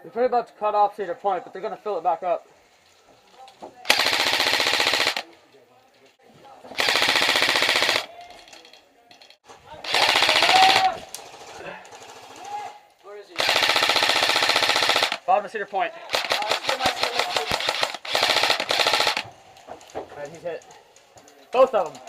We're pretty about to cut off Cedar Point, but they're going to fill it back up. Where is he? Bottom of Cedar Point. Alright, he's hit. Both of them.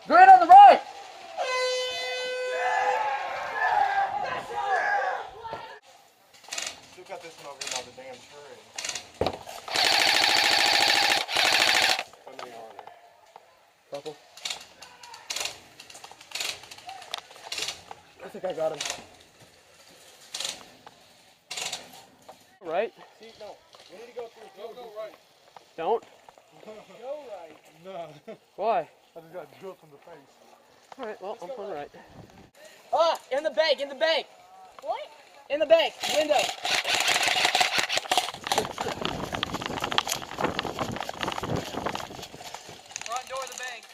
Green on the right! Still got this one over here by the damn tree. How many are there? Couple. I think I got him. Right? See, no. We need to go through. Go right. Don't? Go right. No. Why? I just got drilled from the face. Alright, well, I'm going right. Ah, in the bank, in the bank. What? In the bank, window. Front door of the bank.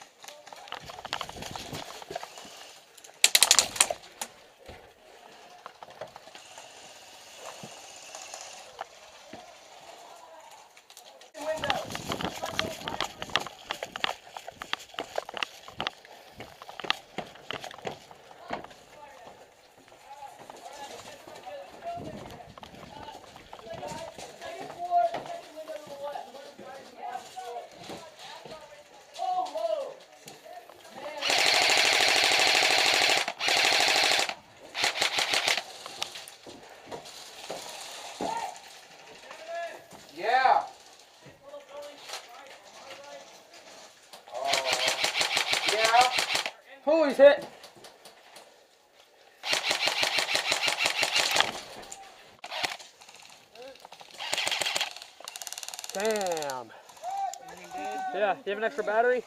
Yeah. Yeah. Oh, he's hit! Damn. Yeah, do you have an extra battery?